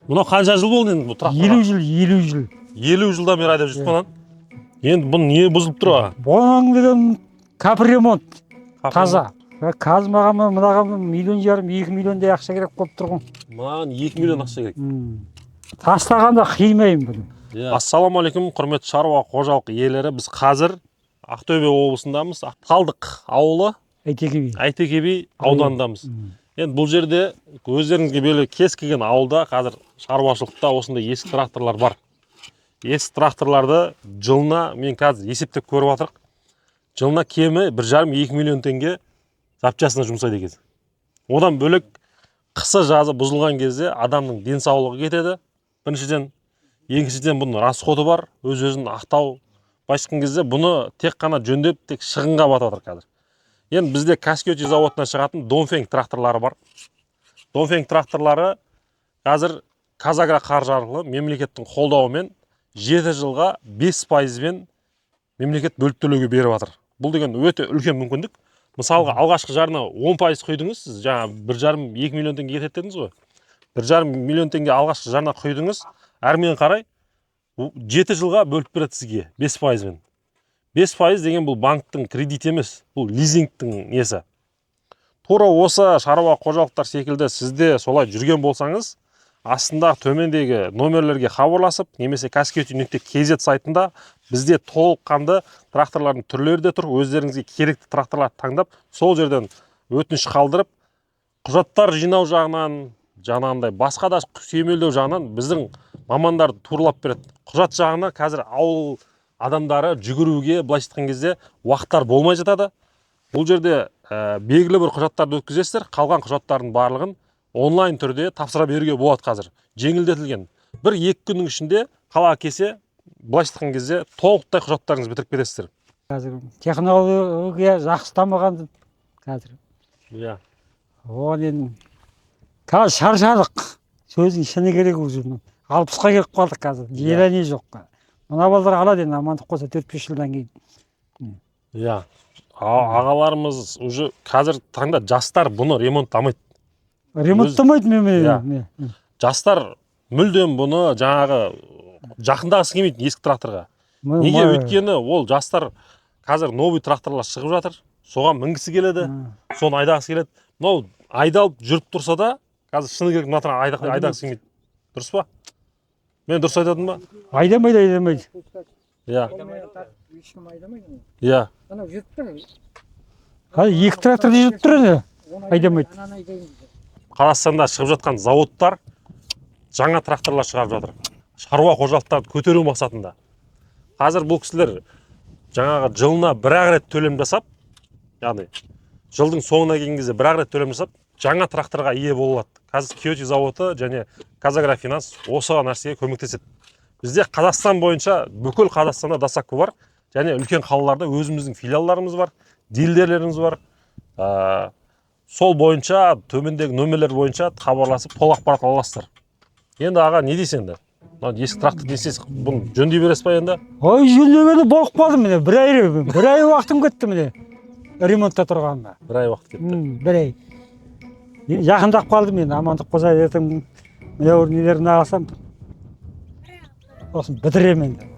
Мына қанша жыл болды енді бұл трактор? 50 жыл, 50 жыл. 50 жылдан бері айдап жүрсіз бе? Енді бұның не бұзылып тұр? Бұның деген капремонт таза. Қазір маған мынаған 1,5 миллион, 2 миллиондай ақша керек болып тұрғын. Маған 2 миллион ақша керек. Тастағанда қимаймын бұны. Ассалаумағалейкум, құрметті шаруа қожалық иелері. Біз қазір Ақтөбе облысындамыз. Талдық ауылы, Әйтеке би ауданындамыз. Енді бұл жерде өздеріңізге белгілі кез келген ауылда қазір шаруашылықта осындай ескі тракторлар бар. Ескі тракторларды жылына мен қазір есептеп көріп жатырмын. Жылына кемі 1,5-2 миллион теңге запчастина жұмсайды екен. Одан бөлек қысы жазы бұзылған кезде адамның денсаулығы кетеді. Біріншіден, екіншіден бұның расходы бар. Өз-өзін ақтау байшыққан кезде бұны тек қана жөндеп, тек шығынға батып жатыр қазір. Енді бізде Каскиоти заводынан шығатын Донфенг тракторлары бар. Донфенг тракторлары қазір Казагро қаржы арқылы мемлекеттің қолдауымен 7 жылға 5%-мен мемлекет бөліп төлеуге беріп жатыр. Бұл деген өте үлкен мүмкіндік. Мысалға, алғашқы жарына 10% құйдыңыз, сіз жаңа 1,5-2 миллион теңге кетеді дедіңіз ғой. 1,5 миллион теңге алғашқы жарына құйдыңыз, әрмен қарай 7 жылға бөліп береді сізге 5%-мен. 5% деген бұл банктың кредит емес, бұл лизингтің несі. Тура осы шаруа қожалықтар секілді сізде солай жүрген болсаңыз, астында төмендегі номерлерге хабарласып, немесе kaskioty.kz сайтында бізде толыққанды тракторлардың түрлері де тұр. Өздеріңізге керекті тракторларды таңдап, сол жерден өтініш қалдырып, құжаттар жинау жағынан, жаңағындай басқа да сүйемелдеу жағынан біздің мамандар турлап береді. Құжат жағына қазір ауыл адамдары жүгіруге былайша айтқан кезде уақыттар болмай жатады. Бұл жерде белгілі бір құжаттарды өткізесіздер, қалған құжаттардың барлығын онлайн түрде тапсыра беруге болады қазір. Жеңілдетілген. 1-2 күннің ішінде қалаға келсе, былайша айтқан кезде толықтай құжаттарыңызды бітіріп кетесіздер. Қазір технология жақсы дамыған қазір. Иә. Оған қазір шаршадық. Сөздің шыны керек уже. 60-қа келіп қалдық қазір. Желәне жоқ. Мына балдар алады енді амандық болса 4-5 жылдан кейін. Иә. Ағаларымыз уже қазір таңда жастар бұны ремонттамайды. Ремонттамайды мен. Жастар мүлдем бұны жаңағы жақындағысы келмейді ескі тракторға. Неге? Өйткені ол жастар қазір новый тракторлар шығып жатыр. Соған мінгісі келеді, соны айдағысы келеді. Мынау айдалып жүріп тұрса да, қазір шыны керек мына айдағысы келмейді. Дұрыс па? Мен дұрыс айтадым ба? Айдамайды. Иә. Ешкім айдамайды. Иә. Ана жүріп тұр. Қазір 2 тракторда жүріп тұр еді. Айдамайды. Қазақстанда шығып жатқан заводтар жаңа тракторлар шығарып жатыр. Шаруа қожалықтарды көтеру мақсатында. Қазір бұл кісілер жаңағы жылына 1 рет төлем жасап, яғни жылдың соңына келген кезде 1 рет төлем жасап, жаңа тракторға ие болады. Қазір Киоти заводы және Казагро Финанс осыған нәрсеге көмектеседі. Бізде Қазақстан бойынша бүкіл Қазақстанда досакка бар, және үлкен қалаларда өзіміздің филиалдарымыз бар, дилерлеріміз бар. Сол бойынша, төмендегі нөмірлер бойынша хабарласып, толық ақпарат аласыздар. Енді аға, не дейсің енді? Ескі трактор дейсіз, бұны жөндей бересіз ба енді? Ой, жөндегенде болып қалдым міне, 1 ай уақытым кетті міне. Ремонтта тұрғанына. 1 ай уақыт кетті. 1 ай. Жақындап қалдым енді, амандық болса ертең нелерін алсам, осыны бітіремін енді.